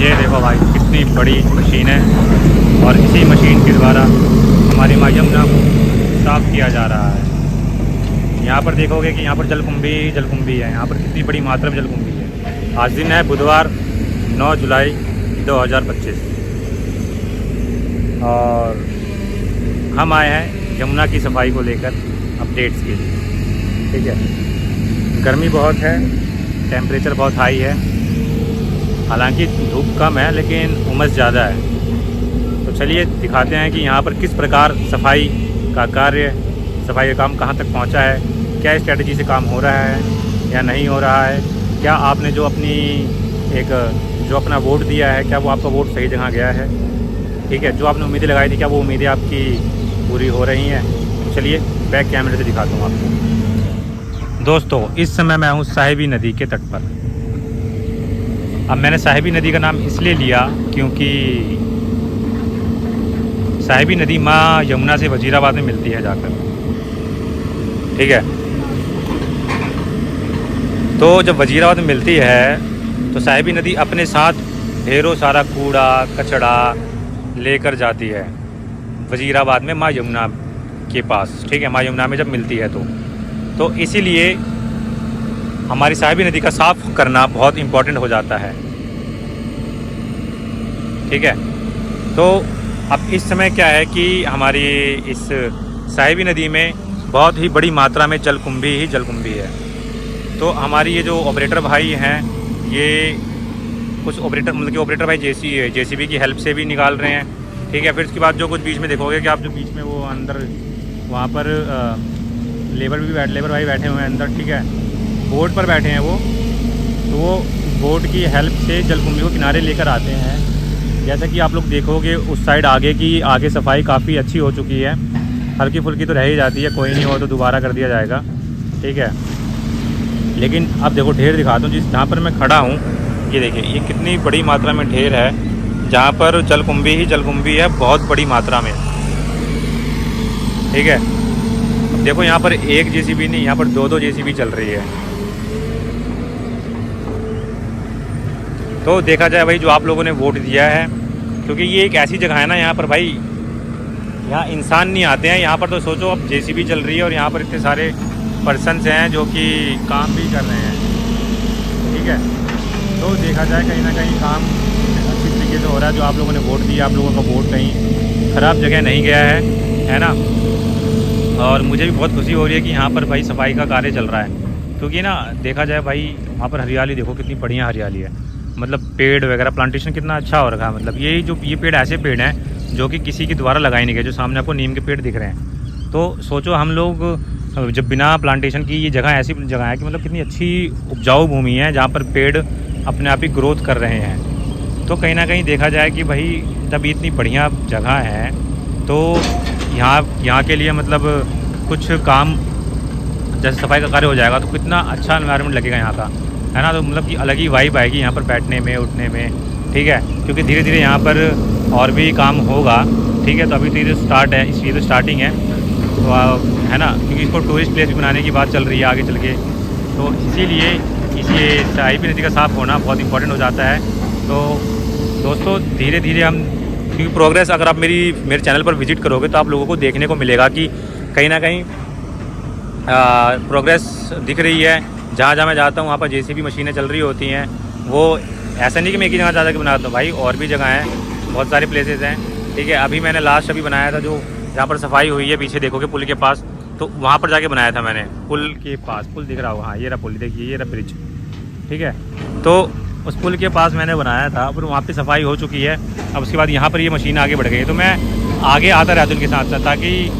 ये देखो भाई कितनी बड़ी मशीन है और इसी मशीन के द्वारा हमारी माँ यमुना को साफ़ किया जा रहा है। यहाँ पर देखोगे कि यहाँ पर जलकुंभी है। यहाँ पर कितनी बड़ी मात्रा में जलकुंभी है। आज दिन है बुधवार 9 जुलाई 2025 और हम आए हैं यमुना की सफाई को लेकर अपडेट्स के लिए। ठीक है, गर्मी बहुत है, टेम्परेचर बहुत हाई है, हालांकि धूप कम है लेकिन उमस ज़्यादा है। तो चलिए दिखाते हैं कि यहाँ पर किस प्रकार सफाई का काम कहाँ तक पहुँचा है, क्या स्ट्रेटजी से काम हो रहा है या नहीं हो रहा है, क्या आपने जो अपना वोट दिया है क्या वो आपका वोट सही जगह गया है। ठीक है, जो आपने उम्मीदें लगाई थी क्या वो उम्मीदें आपकी पूरी हो रही हैं। तो चलिए बैक कैमरे से दिखाता हूँ आपको। दोस्तों, इस समय मैं हूँ साहिबी नदी के तट पर। अब मैंने साहिबी नदी का नाम इसलिए लिया क्योंकि साहिबी नदी माँ यमुना से वजीराबाद में मिलती है जाकर। ठीक है, तो जब वजीराबाद में मिलती है तो साहिबी नदी अपने साथ ढेरों सारा कूड़ा कचड़ा लेकर जाती है वजीराबाद में माँ यमुना के पास। ठीक है, माँ यमुना में जब मिलती है तो इसीलिए हमारी साहिबी नदी का साफ़ करना बहुत इम्पोर्टेंट हो जाता है। ठीक है, तो अब इस समय क्या है कि हमारी इस साहिबी नदी में बहुत ही बड़ी मात्रा में जलकुंभी है। तो हमारी ये जो ऑपरेटर भाई हैं, ये कुछ ऑपरेटर भाई जेसीबी की हेल्प से भी निकाल रहे हैं। ठीक है, फिर उसके बाद जो कुछ बीच में देखोगे कि आप जो बीच में वो अंदर वहाँ पर लेबर भाई बैठे हुए हैं अंदर। ठीक है, बोट पर बैठे हैं वो, तो वो बोट की हेल्प से जलकुंभी को किनारे लेकर आते हैं। जैसा कि आप लोग देखोगे उस साइड आगे सफाई काफ़ी अच्छी हो चुकी है, हल्की फुल्की तो रह ही जाती है, कोई नहीं हो तो दोबारा कर दिया जाएगा। ठीक है, लेकिन अब देखो ढेर दिखाता हूँ जहाँ पर मैं खड़ा हूँ। ये देखिए, ये कितनी बड़ी मात्रा में ढेर है, जहाँ पर जलकुंभी है बहुत बड़ी मात्रा में। ठीक है, अब देखो यहाँ पर एक जेसीबी नहीं, यहाँ पर दो जेसीबी चल रही है। तो देखा जाए भाई, जो आप लोगों ने वोट दिया है, क्योंकि ये एक ऐसी जगह है ना, यहाँ पर भाई यहाँ इंसान नहीं आते हैं। यहाँ पर तो सोचो अब जेसीबी चल रही है और यहाँ पर इतने सारे पर्सन्स हैं जो कि काम भी कर रहे हैं। ठीक है, तो देखा जाए कहीं ना कहीं काम अच्छी तरीके से हो रहा है। जो आप लोगों ने वोट दिया, आप लोगों का वोट कहीं ख़राब जगह नहीं गया है ना। और मुझे भी बहुत खुशी हो रही है कि यहाँ पर भाई सफाई का कार्य चल रहा है, क्योंकि ना देखा जाए भाई वहाँ पर हरियाली देखो कितनी बढ़िया हरियाली है। मतलब पेड़ वगैरह प्लांटेशन कितना अच्छा हो रखा है। मतलब ये पेड़ ऐसे पेड़ हैं जो कि किसी के द्वारा लगाए नहीं गए। जो सामने आपको नीम के पेड़ दिख रहे हैं, तो सोचो हम लोग जब बिना प्लांटेशन की, ये जगह ऐसी जगह है कि मतलब कितनी अच्छी उपजाऊ भूमि है जहाँ पर पेड़ अपने आप ही ग्रोथ कर रहे हैं। तो कहीं ना कहीं देखा जाए कि भाई जब इतनी बढ़िया जगह है तो यहाँ के लिए मतलब कुछ काम जैसे सफाई का कार्य हो जाएगा तो कितना अच्छा एनवायरनमेंट लगेगा यहाँ का, है ना। तो मतलब कि अलग ही वाइब आएगी यहाँ पर बैठने में उठने में। ठीक है, क्योंकि धीरे धीरे यहाँ पर और भी काम होगा। ठीक है, तो अभी धीरे स्टार्ट है, इसलिए तो स्टार्टिंग है, तो है ना, क्योंकि इसको टूरिस्ट प्लेस भी बनाने की बात चल रही है आगे चल के। तो इसीलिए इसी साहिबी नदी का साफ़ होना बहुत इंपॉर्टेंट हो जाता है। तो दोस्तों धीरे धीरे हम, क्योंकि प्रोग्रेस अगर आप मेरे चैनल पर विजिट करोगे तो आप लोगों को देखने को मिलेगा कि कहीं ना कहीं प्रोग्रेस दिख रही है। जहाँ मैं जाता हूँ वहाँ पर जेसीबी मशीनें चल रही होती हैं। वो ऐसा नहीं कि मैं एक ही जगह ज़्यादा के बनाता हूँ भाई, और भी जगह हैं, बहुत सारे प्लेसेस हैं। ठीक है, अभी मैंने लास्ट बनाया था जो जहाँ पर सफाई हुई है, पीछे देखोगे पुल के पास, तो वहाँ पर जाके बनाया था मैंने। पुल के पास, पुल दिख रहा होगा, हाँ ये रहा पुल, देखिए ये रहा ब्रिज। ठीक है, तो उस पुल के पास मैंने बनाया था, फिर वहाँ पे सफाई हो चुकी है। अब उसके बाद यहाँ पर ये मशीन आगे बढ़ गई है, तो मैं आगे आता रहता हूँ उनके साथ साथ, ताकि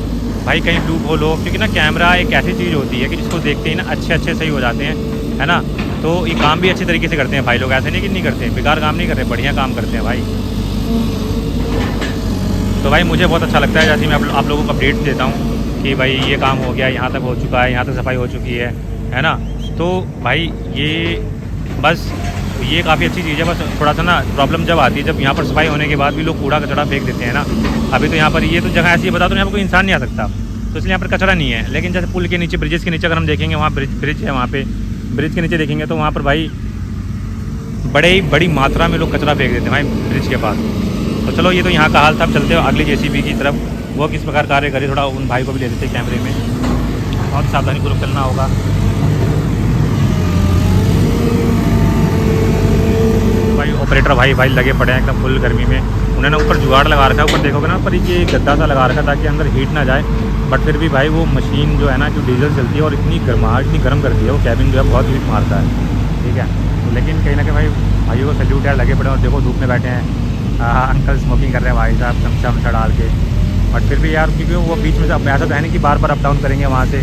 भाई कहीं डूब हो लो, क्योंकि ना कैमरा एक ऐसी चीज़ होती है कि जिसको देखते ही ना अच्छे सही हो जाते हैं, है ना। तो ये काम भी अच्छे तरीके से करते हैं भाई लोग, ऐसे नहीं कि नहीं करते, बेकार काम नहीं कर रहे, बढ़िया काम करते हैं भाई। तो भाई मुझे बहुत अच्छा लगता है जैसे मैं आप लोगों को अपडेट देता हूँ कि भाई ये काम हो गया, यहाँ तक हो चुका है, यहाँ तक सफाई हो चुकी है ना। तो भाई ये काफ़ी अच्छी चीज़ है। बस थोड़ा सा ना प्रॉब्लम जब आती है, जब यहाँ पर सफाई होने के बाद भी लोग कूड़ा कचरा फेंक देते हैं ना। अभी तो यहाँ पर ये तो जगह ऐसी है, बता दो यहाँ पर कोई इंसान नहीं आ सकता, तो इसलिए यहाँ पर कचरा नहीं है। लेकिन जैसे पुल के नीचे, ब्रिजेस के नीचे अगर हम देखेंगे, वहाँ ब्रिज है, वहाँ पे ब्रिज के नीचे देखेंगे तो वहाँ पर भाई बड़े ही बड़ी मात्रा में लोग कचरा फेंक देते हैं भाई ब्रिज के पास। तो चलो ये तो यहाँ का हाल था। अब चलते हो अगली जेसीबी की तरफ, वो किस प्रकार कार्य करे, थोड़ा उन भाई को भी ले लेते कैमरे में। बहुत सावधानीपूर्वक चलना होगा। भाई ऑपरेटर भाई लगे पड़े हैं एकदम फुल गर्मी में। उन्होंने ऊपर जुगाड़ लगा रखा है, ऊपर देखोगे ना ऊपर ये गद्दा सा लगा रखा है ताकि अंदर हीट ना जाए। बट फिर भी भाई वो मशीन जो है ना, जो डीजल चलती है और इतनी गर्माहट इतनी गर्म करती है, वो कैबिन जो है बहुत हीट मारता है। ठीक है, तो लेकिन कहीं ना कहीं भाइयों को सैल्यूट यार, लगे पड़े और देखो धूप में बैठे हैं। अंकल स्मोकिंग कर रहे हैं भाई साहब गमछा वमछा डाल के। बट फिर भी यार क्योंकि वो बीच में से अब ऐसा तो है नहीं कि बार बार अप डाउन करेंगे वहाँ से,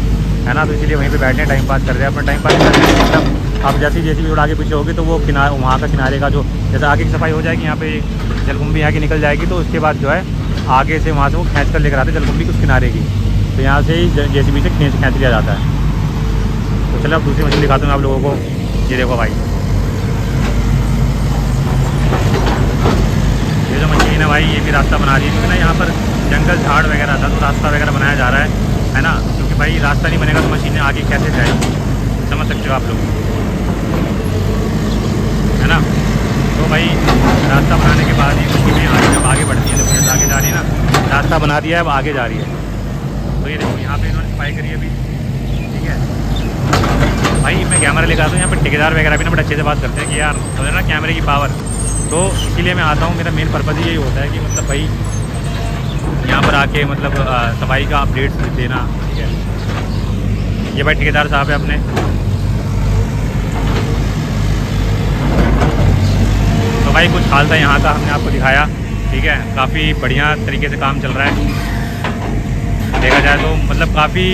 है ना, तो इसीलिए वहीं पे बैठे हैं, टाइम पास कर रहे हैं अपना। टाइम पास कर रहे हैं मतलब अब जैसे जेसीबी थोड़ा आगे पीछे होगी तो वो किनारे, वहाँ का किनारे का जो जैसे आगे की सफाई हो जाएगी, यहाँ पे जलकुंभी यहाँ की निकल जाएगी, तो उसके बाद जो है आगे से वहाँ से वो खींच कर लेकर आते जलकुंभी उस किनारे की, तो यहाँ से ही जेसीबी से खींच लिया जाता है। तो चलो अब दूसरी मशीन दिखाता हूँ आप लोगों को। ये देखो भाई, ये जो मशीन है भाई, ये भी रास्ता बना रही है क्योंकि ना यहाँ पर जंगल झाड़ वगैरह था, तो रास्ता वगैरह बनाया जा रहा है ना, क्योंकि भाई रास्ता नहीं बनेगा तो मशीनें आगे कैसे जाएगी, समझ सकते हो आप लोग, है ना। तो भाई रास्ता बनाने के बाद ये मशीनें आगे जब आगे बढ़ती हैं, जब आगे जा रही है ना, रास्ता बना दिया है अब आगे जा रही है। तो ये देखो यहाँ पे इन्होंने सफाई करी है अभी। ठीक है भाई, मैं कैमरा लेकर आता हूँ, यहाँ पर ठेकेदार वगैरह भी ना बड़े अच्छे से बात करते हैं कि यार समझ ना कैमरे की पावर, तो इसीलिए मैं आता हूँ। मेरा मेन पर्पज़ यही होता है कि मतलब भाई यहाँ पर आके मतलब सफाई का अपडेट्स देना। ठीक है, ये भाई ठेकेदार साहब है अपने। तो भाई कुछ हाल था यहाँ का, हमने आपको दिखाया। ठीक है, काफ़ी बढ़िया तरीके से काम चल रहा है देखा जाए तो, मतलब काफ़ी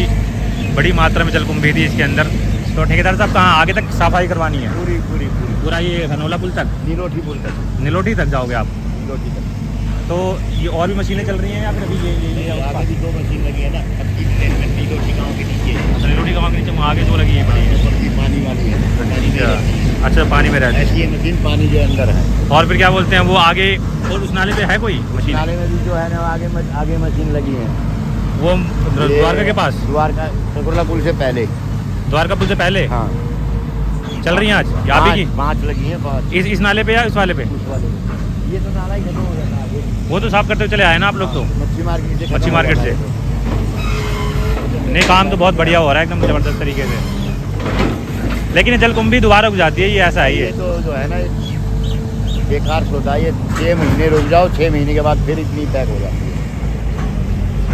बड़ी मात्रा में जलकुंभी थी इसके अंदर। तो ठेकेदार साहब कहाँ आगे तक सफाई करवानी है? पूरा ये धनौला पुल तक, नीलोठी पुल तक, नीलोठी तक जाओगे आप? नीलोठी तक। तो ये और भी मशीनें चल रही हैं या फिर अभी ये आगे भी 2 मशीन लगी है ना, अब की ट्रेन में नीलोठी गाँव के नीचे। नीलोठी गाँव के नीचे वहाँ आगे जो लगी है बड़ी है, पानी वाली है। अच्छा पानी में रहती है ऐसी ये मशीन पानी के अंदर है। और फिर क्या बोलते हैं वो आगे, और उस नाले पे है कोई मशीन? नाले में भी जो है ना आगे मशीन लगी है, वो द्वारका के पास, द्वारका सकरला पुल से पहले, द्वारका पुल से पहले। हाँ चल रही हैं आज या अभी की? 5 लगी है, 5 इस नाले पे या उस वाले पे? उस वाले ये तो नाला ही खत्म हो गया था आगे, वो तो साफ करते हुए चले आए ना आप लोग। तो मच्छी मार्केट से नहीं, काम तो बहुत बढ़िया हो रहा है एकदम ज़बरदस्त तरीके से। लेकिन जलकुंभी दोबारा उग जाती है, ये ऐसा है। ये तो जो है ना बेकार सोता है, ये 6 महीने रुक जाओ, 6 महीने के बाद फिर इतनी पैक हो जाती है।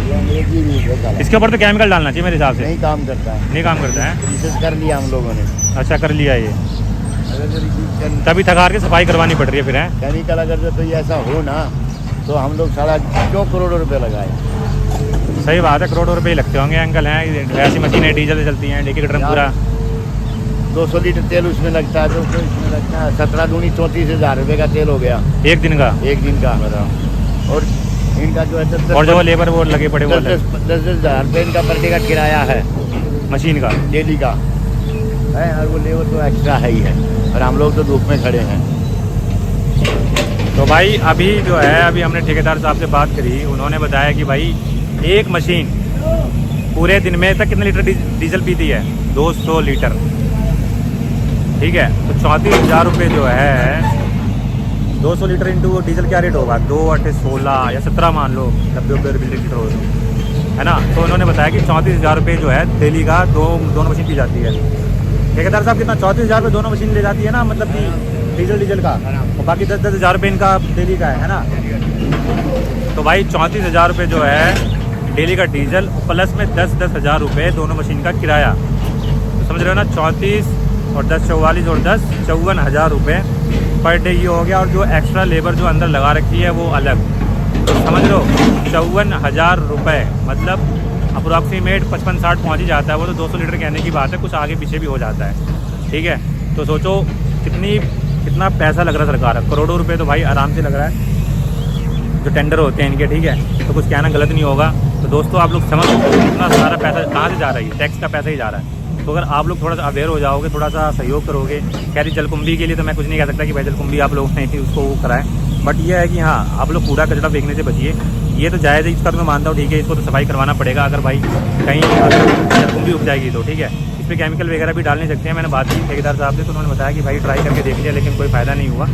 ये अंग्रेजी भी है, इसके ऊपर तो केमिकल डालना चाहिए मेरे हिसाब से। नहीं काम करता है, नहीं काम करता है। रिसर्च कर लिया हम लोगों ने। अच्छा कर लिया ये, अगर तभी थकार के सफाई करवानी पड़ रही है फिर है। केमिकल अगर तो ये ऐसा हो ना, तो हम लोग 2.5 करोड़ रुपए लगाए। सही बात है, करोड़ों रुपए ही लगते होंगे अंकल हैं। ऐसी मशीनें डीजल से चलती हैं, लेकिन ड्रम पूरा 200 लीटर तेल उसमें लगता है, 200 इसमें लगता है, 17 दूनी 34 हज़ार रुपये का तेल हो गया एक दिन का। बताओ। और इनका जो है और जो लेबर वो लगे पड़े वो 10 हज़ार रुपये इनका पर डे का किराया है मशीन का, डेली का है, और वो लेबर तो एक्स्ट्रा है ही है, और हम लोग तो धूप में खड़े हैं। तो भाई अभी जो है, अभी हमने ठेकेदार साहब से बात करी, उन्होंने बताया कि भाई एक मशीन पूरे दिन में तक कितने लीटर डीजल पीती है? 200 लीटर। ठीक है, तो 34,000 रुपये जो है, 200 लीटर इंटू डीजल क्या रेट होगा? 2 8 16 या 17 मान लो, 90 लीटर हो, है ना। तो उन्होंने बताया कि 34,000 रुपये जो है डेली का दोनों मशीन पी जाती है। ठेकेदार साहब कितना? 34,000 रुपये दोनों मशीन ले जाती है ना, मतलब कि डीजल का, और बाकी 10-10 हज़ार रुपये इनका डेली का है ना। तो भाई 34,000 रुपये जो है डेली का डीजल, प्लस में 10-10 हज़ार रुपये दोनों मशीन का किराया। तो समझ रहे हो ना, 34 और 10 44 और 10 54 हज़ार रुपये पर डे ये हो गया। और जो एक्स्ट्रा लेबर जो अंदर लगा रखी है वो अलग, तो समझ लो 54 हज़ार रुपये, मतलब अप्रॉक्सीमेट 55-60 पहुँच ही जाता है। वो तो 200 लीटर कहने की बात है, कुछ आगे पीछे भी हो जाता है। ठीक है, तो सोचो कितना पैसा लग रहा है सरकार, करोड़ों रुपए तो भाई आराम से लग रहा है जो टेंडर होते हैं इनके। ठीक है, तो कुछ कहना गलत नहीं होगा। तो दोस्तों आप लोग समझ सकते हो कितना सारा पैसा कहाँ से जा रहा है, टैक्स का पैसा ही जा रहा है। तो अगर आप लोग थोड़ा सा अवेयर हो जाओगे, थोड़ा सा सहयोग करोगे, खैर जलकुंभी के लिए तो मैं कुछ नहीं कह सकता कि भाई जलकुंभी आप लोग नहीं उसको वो कराएं, बट ये है कि हाँ आप लोग कूड़ा कचरा फेंकने से बचिए। ये तो जायज़ है, इसका तो मैं मानता हूँ, ठीक है, इसको तो सफाई करवाना पड़ेगा। अगर भाई कहीं जलकुंभी उग जाएगी तो ठीक है, पर केमिकल वगैरह भी डाल नहीं सकते हैं। मैंने बात की ठेकेदार साहब से, तो उन्होंने बताया कि भाई ट्राई करके देख लिया, लेकिन कोई फ़ायदा नहीं हुआ।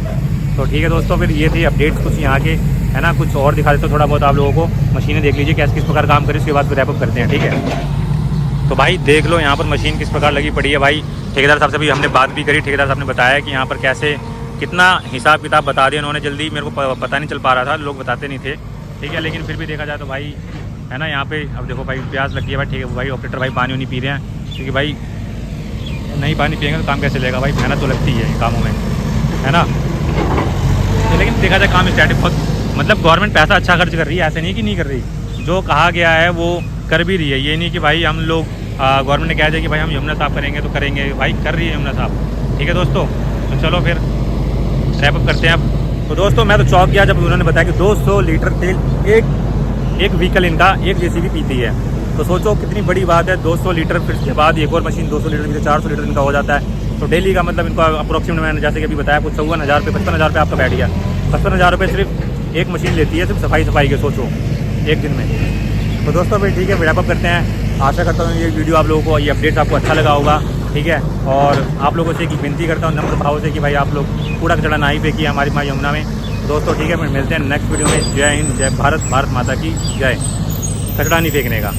तो ठीक है दोस्तों, फिर ये थी अपडेट्स कुछ यहाँ के, है ना। कुछ और दिखा देते हो थोड़ा बहुत आप लोगों को। मशीनें देख लीजिए कैसे किस प्रकार काम करे, उसके बाद फिर रैप अप करते हैं, ठीक है। तो भाई देख लो यहाँ पर मशीन किस प्रकार लगी पड़ी है। भाई ठेकेदार साहब से भी हमने बात भी करी, ठेकेदार साहब ने बताया कि यहाँ पर कैसे कितना हिसाब किताब बता दिया उन्होंने। जल्दी मेरे को पता नहीं चल पा रहा था, लोग बताते नहीं थे, ठीक है। लेकिन फिर भी देखा जाए तो भाई, है ना, यहाँ पे अब देखो भाई प्यास लगी है भाई, ठीक है भाई। ऑपरेटर भाई पानी नहीं पी रहे हैं, क्योंकि भाई नहीं पानी पिएंगे तो काम कैसे चलेगा भाई, मेहनत तो लगती है कामों में, है ना। तो लेकिन देखा जाए काम स्टार्ट बहुत, मतलब गवर्नमेंट पैसा अच्छा खर्च कर रही है, ऐसे नहीं कि नहीं कर रही। जो कहा गया है वो कर भी रही है। ये नहीं कि भाई हम लोग गवर्नमेंट ने कह दिया कि भाई हम यमुना साफ़ करेंगे तो करेंगे, भाई कर रही है यमुना साफ़, ठीक है दोस्तों। तो चलो फिर रैप अप करते हैं अब। तो दोस्तों मैं तो चौंक गया जब उन्होंने बताया कि 200 लीटर तेल एक व्हीकल इनका, एक जेसीबी पीती है। तो सोचो कितनी बड़ी बात है, 200 लीटर, फिर उसके बाद एक और मशीन 200 लीटर की, 400 लीटर इनका हो जाता है। तो डेली का मतलब इनका अप्रोक्सीमेट, मैंने जैसे कि अभी बताया, कुछ 54,000 रुपये, 55,000 रुपये आपका बैठ गया। 55,000 रुपये सिर्फ एक मशीन लेती है, सिर्फ सफाई के, सोचो एक दिन में। तो दोस्तों फिर ठीक है, रैप अप करते हैं। आशा करता हूँ ये वीडियो आप लोगों को, ये अपडेट्स आपको अच्छा लगा होगा, ठीक है। और आप लोगों से एक विनती करता हूँ नम्र भाव से कि भाई आप लोग कूड़ा कचड़ा ना ही फेंकिए हमारी माँ यमुना में। तो दोस्तों ठीक है, फिर मिलते हैं नेक्स्ट वीडियो में। जय हिंद, जय भारत, भारत माता की जय। कचड़ा नहीं फेंकने का।